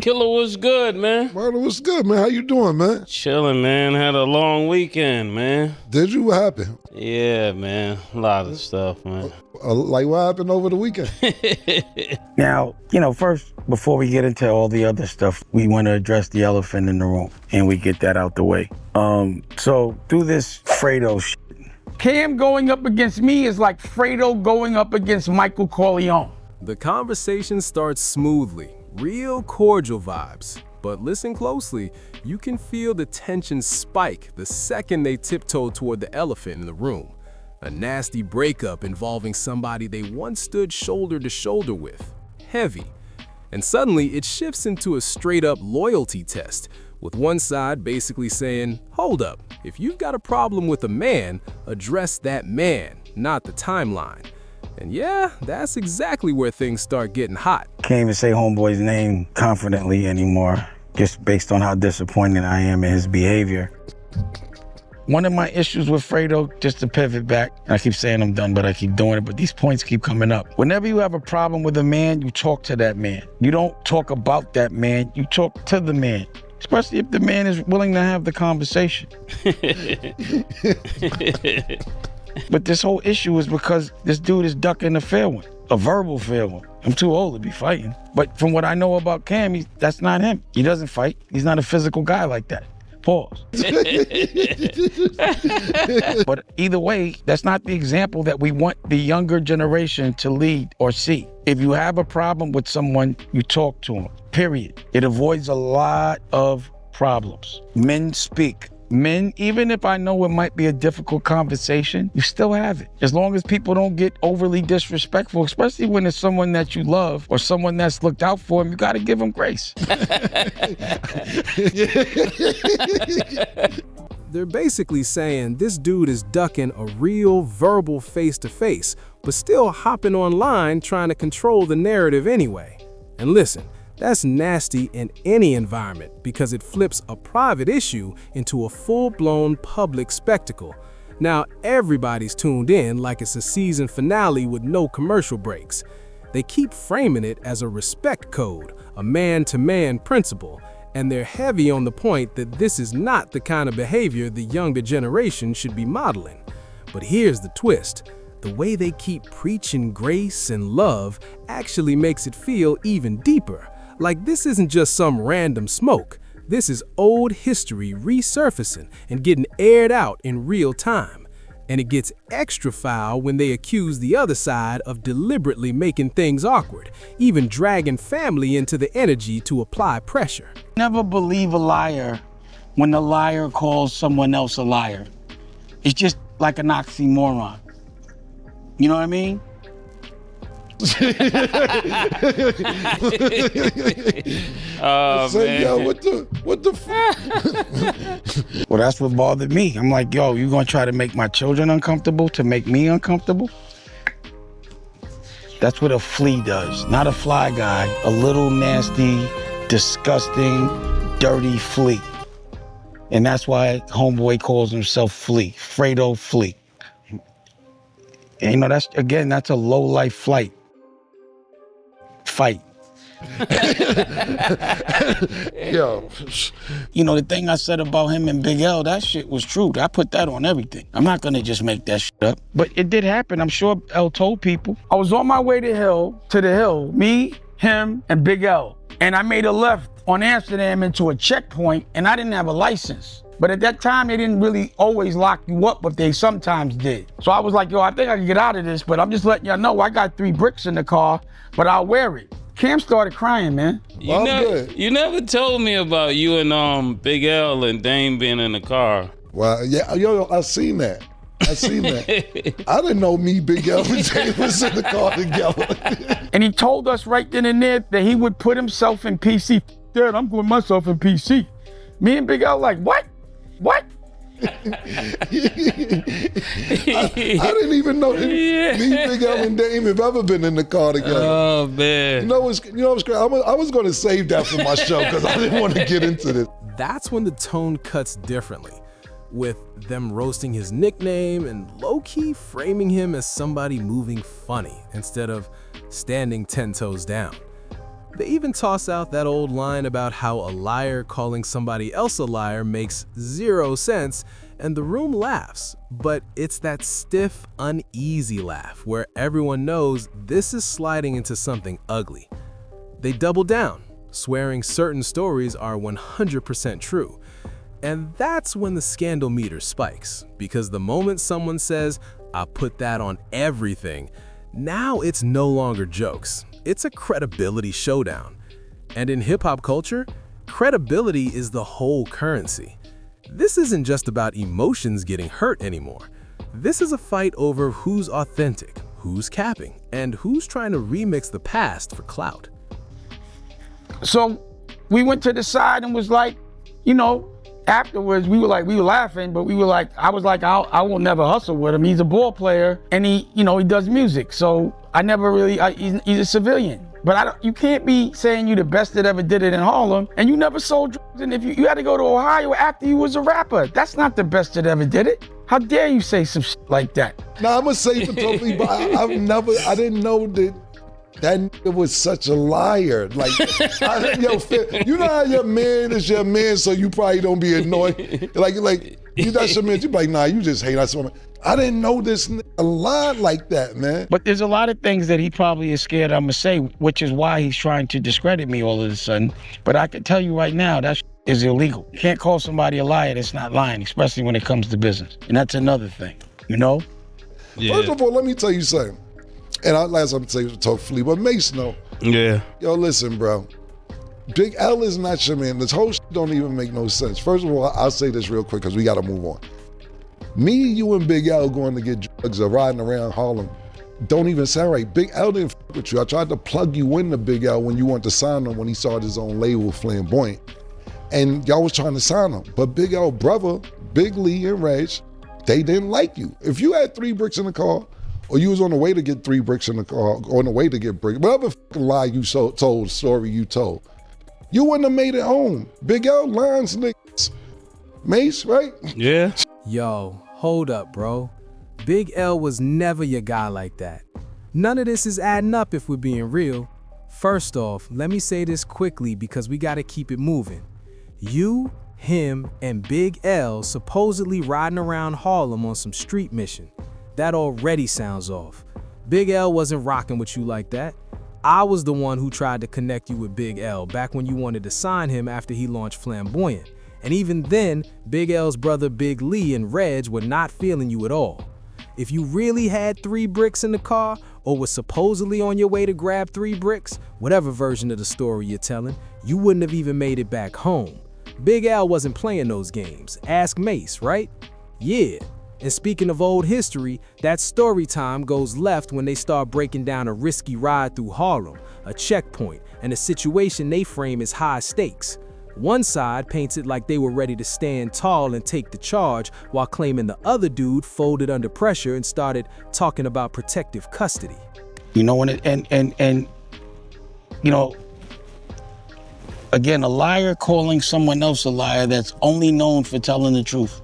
Killer, what's good, man? Marlon, what's good, man? How you doing, man? Chilling, man. Had a long weekend, man. Did you? What happened? Yeah, man. A lot of stuff, man. Like what happened over the weekend? Now, first, before we get into all the other stuff, we want to address the elephant in the room, and we get that out the way. So through this Fredo shit, Cam going up against me is like Fredo going up against Michael Corleone. The conversation starts smoothly, real cordial vibes. But listen closely, you can feel the tension spike the second they tiptoe toward the elephant in the room. A nasty breakup involving somebody they once stood shoulder to shoulder with. Heavy. And suddenly it shifts into a straight-up loyalty test, with one side basically saying, hold up, if you've got a problem with a man, address that man, not the timeline. And yeah, that's exactly where things start getting hot. Can't even say homeboy's name confidently anymore, just based on how disappointed I am in his behavior. One of my issues with Fredo, just to pivot back, and I keep saying I'm done, but I keep doing it, but these points keep coming up. Whenever you have a problem with a man, you talk to that man. You don't talk about that man, you talk to the man. Especially if the man is willing to have the conversation. But this whole issue is because this dude is ducking a fair one, a verbal fair one. I'm too old to be fighting. But from what I know about Cam, that's not him. He doesn't fight. He's not a physical guy like that. Pause. But either way, that's not the example that we want the younger generation to lead or see. If you have a problem with someone, you talk to them, period. It avoids a lot of problems. Men speak. Men, even if I know it might be a difficult conversation, you still have it. As long as people don't get overly disrespectful, especially when it's someone that you love or someone that's looked out for them, you gotta give them grace. They're basically saying this dude is ducking a real verbal face-to-face, but still hopping online trying to control the narrative anyway. And listen, that's nasty in any environment because it flips a private issue into a full-blown public spectacle. Now everybody's tuned in like it's a season finale with no commercial breaks. They keep framing it as a respect code, a man-to-man principle, and they're heavy on the point that this is not the kind of behavior the younger generation should be modeling. But here's the twist. The way they keep preaching grace and love actually makes it feel even deeper. Like this isn't just some random smoke. This is old history resurfacing and getting aired out in real time. And it gets extra foul when they accuse the other side of deliberately making things awkward, even dragging family into the energy to apply pressure. Never believe a liar when the liar calls someone else a liar. It's just like an oxymoron. You know what I mean? Oh, Say, man. yo, what the fuck? Well, that's what bothered me. I'm like, yo, you gonna try to make my children uncomfortable to make me uncomfortable? That's what a flea does, not a fly guy. A little nasty, disgusting, dirty flea. And that's why homeboy calls himself Flea, Fredo Flea. And that's a low-life fight. Yo. The thing I said about him and Big L, that shit was true. I put that on everything. I'm not gonna just make that shit up. But it did happen. I'm sure L told people. I was on my way to the hill, me, him, and Big L. And I made a left on Amsterdam into a checkpoint, and I didn't have a license. But at that time, they didn't really always lock you up, but they sometimes did. So I was like, yo, I think I can get out of this, but I'm just letting y'all know I got 3 bricks in the car, but I'll wear it. Cam started crying, man. You never told me about you and Big L and Dame being in the car. Well, yeah, yo, I seen that. I didn't know me, Big L, and Dame was in the car together. And he told us right then and there that he would put himself in PC. Dad, I'm putting myself in PC. Me and Big L like, what? What? I didn't even know that me, Big L, and Dame have ever been in the car together. Oh, man. You know what's great? I was going to save that for my show because I didn't want to get into this. That's when the tone cuts differently, with them roasting his nickname and low-key framing him as somebody moving funny instead of standing 10 toes down. They even toss out that old line about how a liar calling somebody else a liar makes 0 sense, and the room laughs. But it's that stiff, uneasy laugh where everyone knows this is sliding into something ugly. They double down, swearing certain stories are 100% true. And that's when the scandal meter spikes, because the moment someone says, "I put that on everything," now it's no longer jokes. It's a credibility showdown. And in hip-hop culture, credibility is the whole currency. This isn't just about emotions getting hurt anymore. This is a fight over who's authentic, who's capping, and who's trying to remix the past for clout. So we went to the side and was like, afterwards we were laughing, but we were like, I was like, I will never hustle with him. He's a ball player and he does music. So I never really, he's a civilian. But you can't be saying you the best that ever did it in Harlem and you never sold drugs. And if you had to go to Ohio after you was a rapper, that's not the best that ever did it. How dare you say some shit like that? Now I'm gonna say it totally, but I didn't know that nigga was such a liar. Like, you know how your man is your man, so you probably don't be annoyed. Like you that's your man. You be like, nah, you just hate us. I didn't know this nigga a lot like that, man. But there's a lot of things that he probably is scared I'm gonna say, which is why he's trying to discredit me all of a sudden. But I can tell you right now, that is illegal. You can't call somebody a liar that's not lying, especially when it comes to business. And that's another thing, Yeah. First of all, let me tell you something. And last I'm saying talk Flea, but Mase know. Yeah. Yo, listen, bro. Big L is not your man. This whole shit don't even make no sense. First of all, I'll say this real quick because we gotta move on. Me, you, and Big L going to get drugs or riding around Harlem don't even sound right. Big L didn't fuck with you. I tried to plug you into Big L when you wanted to sign him when he started his own label, Flamboyant. And y'all was trying to sign him. But Big L brother, Big Lee and Reg, they didn't like you. If you had 3 bricks in the car, or you was on the way to get 3 bricks in the car, on the way to get bricks, whatever fucking lie you told, story you told, you wouldn't have made it home. Big L lines niggas. Mase, right? Yeah. Yo, hold up, bro. Big L was never your guy like that. None of this is adding up if we're being real. First off, let me say this quickly because we gotta keep it moving. You, him, and Big L supposedly riding around Harlem on some street mission. That already sounds off. Big L wasn't rocking with you like that. I was the one who tried to connect you with Big L back when you wanted to sign him after he launched Flamboyant. And even then, Big L's brother Big Lee and Reg were not feeling you at all. If you really had 3 bricks in the car, or was supposedly on your way to grab 3 bricks, whatever version of the story you're telling, you wouldn't have even made it back home. Big L wasn't playing those games. Ask Mase, right? Yeah. And speaking of old history, that story time goes left when they start breaking down a risky ride through Harlem, a checkpoint, and a situation they frame as high stakes. One side paints it like they were ready to stand tall and take the charge, while claiming the other dude folded under pressure and started talking about protective custody. Again, a liar calling someone else a liar that's only known for telling the truth.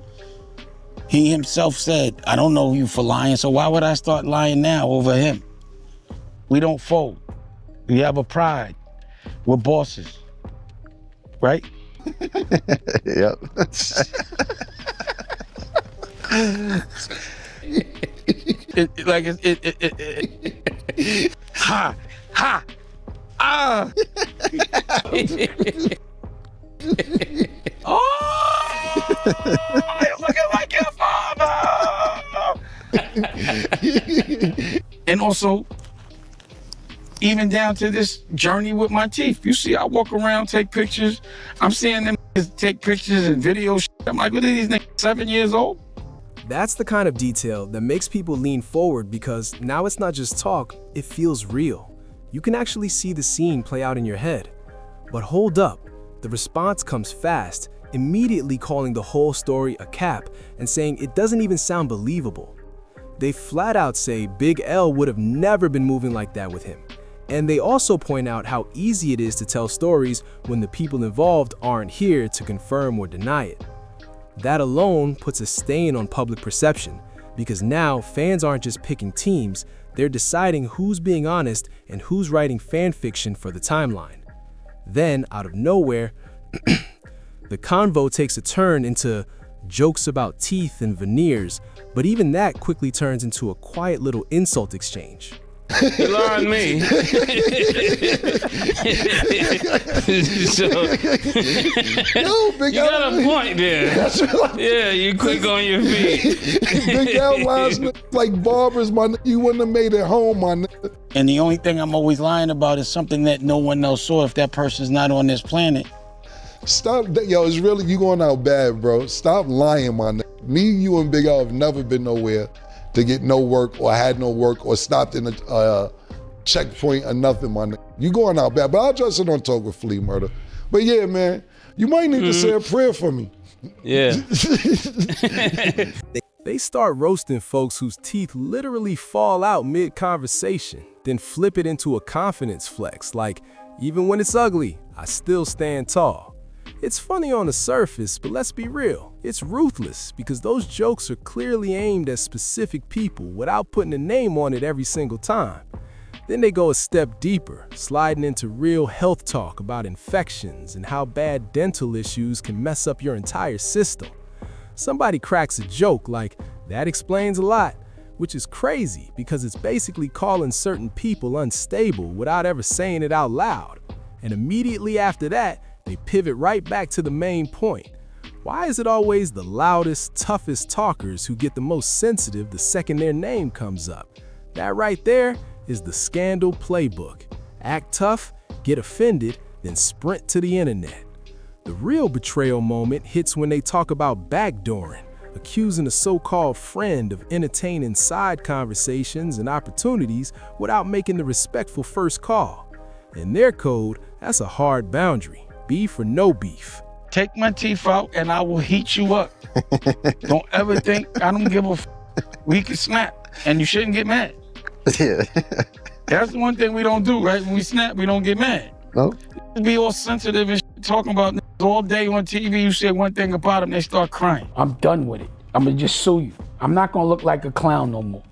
He himself said, I don't know you for lying, so why would I start lying now over him? We don't fold. We have a pride. We're bosses. Right? Yep. Ha! Ha! Ah! Oh! You're looking like your father! And also, even down to this journey with my teeth. You see, I walk around, take pictures. I'm seeing them take pictures and videos. I'm like, what are these niggas, 7 years old? That's the kind of detail that makes people lean forward because now it's not just talk, it feels real. You can actually see the scene play out in your head. But hold up, the response comes fast, immediately calling the whole story a cap and saying it doesn't even sound believable. They flat out say Big L would have never been moving like that with him. And they also point out how easy it is to tell stories when the people involved aren't here to confirm or deny it. That alone puts a stain on public perception, because now fans aren't just picking teams, they're deciding who's being honest and who's writing fan fiction for the timeline. Then, out of nowhere, the convo takes a turn into jokes about teeth and veneers, but even that quickly turns into a quiet little insult exchange. You lying me. So, Yo, Big you L. got a point there. Yeah, you quick on your feet. Big L lies like barbers, my nigga. You wouldn't have made it home, my nigga. And the only thing I'm always lying about is something that no one else saw if that person's not on this planet. Stop, yo, it's really, you going out bad, bro. Stop lying, my nigga. Me, you, and Big L have never been nowhere to get no work or had no work or stopped in a checkpoint or nothing, my nigga. You going out bad, but I'll just sit on talk with Flea Murder. But yeah, man, you might need to say a prayer for me. Yeah. They start roasting folks whose teeth literally fall out mid-conversation, then flip it into a confidence flex, like, even when it's ugly, I still stand tall. It's funny on the surface, but let's be real, it's ruthless because those jokes are clearly aimed at specific people without putting a name on it every single time. Then they go a step deeper, sliding into real health talk about infections and how bad dental issues can mess up your entire system. Somebody cracks a joke like, that explains a lot, which is crazy because it's basically calling certain people unstable without ever saying it out loud. And immediately after that, they pivot right back to the main point. Why is it always the loudest, toughest talkers who get the most sensitive the second their name comes up? That right there is the scandal playbook. Act tough, get offended, then sprint to the internet. The real betrayal moment hits when they talk about backdooring, accusing a so-called friend of entertaining side conversations and opportunities without making the respectful first call. In their code, that's a hard boundary. Beef or no beef. Take my teeth out and I will heat you up. Don't ever think I don't give a f. We can snap and you shouldn't get mad. Yeah. That's the one thing we don't do, right? When we snap, we don't get mad. No? Be all sensitive and talking about all day on TV. You say one thing about them, they start crying. I'm done with it. I'm gonna just sue you. I'm not gonna look like a clown no more.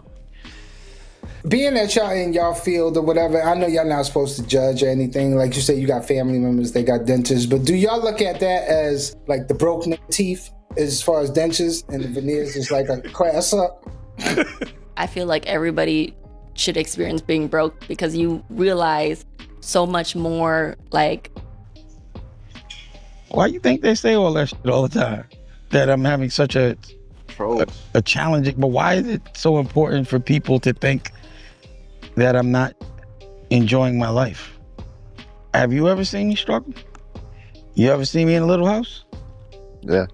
Being that y'all in y'all field or whatever, I know y'all not supposed to judge or anything. Like you said, you got family members, they got dentists, but do y'all look at that as like the broken teeth as far as dentures and the veneers is like a class up? I feel like everybody should experience being broke because you realize so much more, like. Why you think they say all that shit all the time? That I'm having such a challenging, but why is it so important for people to think that I'm not enjoying my life? Have you ever seen me struggle? You ever see me in a little house? Yeah.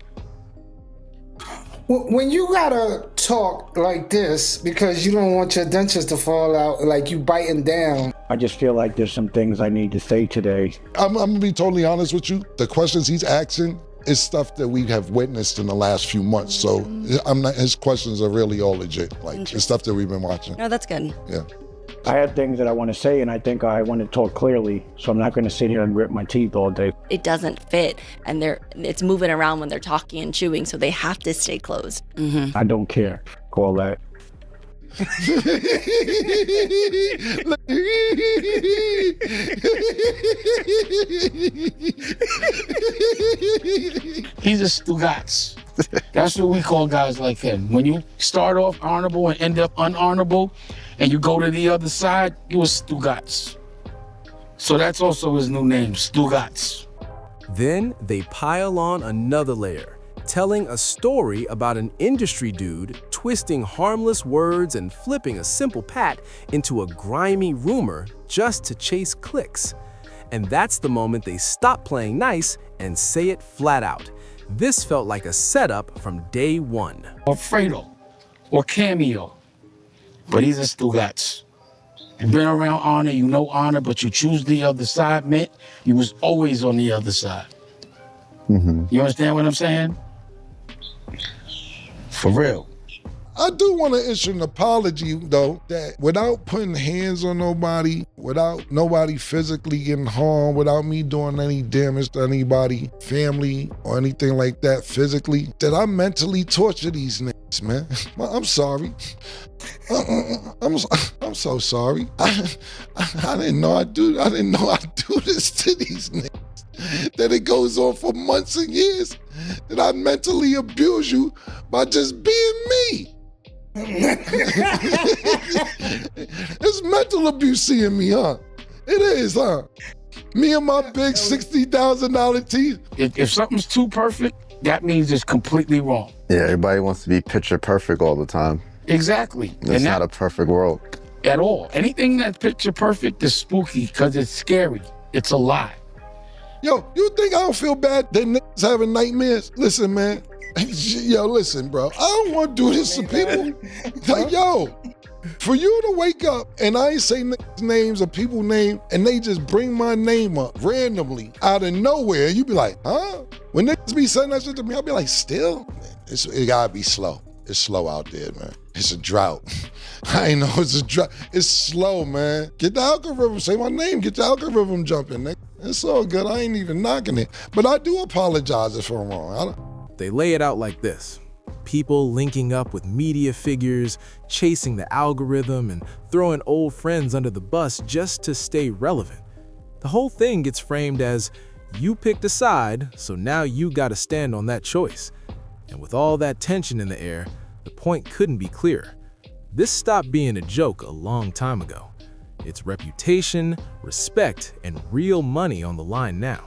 When you gotta talk like this because you don't want your dentures to fall out, like you biting down. I just feel like there's some things I need to say today. I'm gonna be totally honest with you. The questions he's asking is stuff that we have witnessed in the last few months. So his questions are really all legit. Like it's stuff that we've been watching. No, that's good. Yeah. I have things that I want to say, and I think I want to talk clearly, so I'm not going to sit here and rip my teeth all day. It doesn't fit, and it's moving around when they're talking and chewing, so they have to stay closed. Mm-hmm. I don't care. Call that. He's a Stugats. That's what we call guys like him. When you start off honorable and end up unhonorable, and you go to the other side, you a Stugats. So that's also his new name, Stugats. Then they pile on another layer, telling a story about an industry dude twisting harmless words and flipping a simple pat into a grimy rumor just to chase clicks. And that's the moment they stop playing nice and say it flat out. This felt like a setup from day one. Or Fredo, or Cameo, but he's a Stugats. You've been around honor, you know honor, but you choose the other side, meant you was always on the other side. Mm-hmm. You understand what I'm saying? For real. I do want to issue an apology, though, that without putting hands on nobody, without nobody physically getting harmed, without me doing any damage to anybody, family, or anything like that physically, that I mentally torture these niggas, man. I'm sorry. I'm so sorry. I didn't know I'd do this to these niggas. That it goes on for months and years. That I mentally abuse you by just being me. It's mental abuse seeing me, huh? It is, huh? Me and my big $60,000 teeth. If something's too perfect, that means it's completely wrong. Yeah, everybody wants to be picture perfect all the time. Exactly. It's not a perfect world. At all. Anything that's picture perfect is spooky because it's scary. It's a lie. Yo, you think I don't feel bad that niggas having nightmares? Listen, man. Yo, listen, bro. I don't want to do this to people. Like, yo, for you to wake up and I ain't say niggas' names or people name and they just bring my name up randomly out of nowhere, you be like, huh? When niggas be saying that shit to me, I'll be like, still? Man, it gotta be slow. It's slow out there, man. It's a drought. I ain't know it's a drought. It's slow, man. Get the algorithm, say my name, get the algorithm jumping, nigga. It's all good, I ain't even knocking it. But I do apologize if I'm wrong. They lay it out like this. People linking up with media figures, chasing the algorithm, and throwing old friends under the bus just to stay relevant. The whole thing gets framed as, you picked a side, so now you gotta stand on that choice. And with all that tension in the air, the point couldn't be clearer. This stopped being a joke a long time ago. It's reputation, respect, and real money on the line now.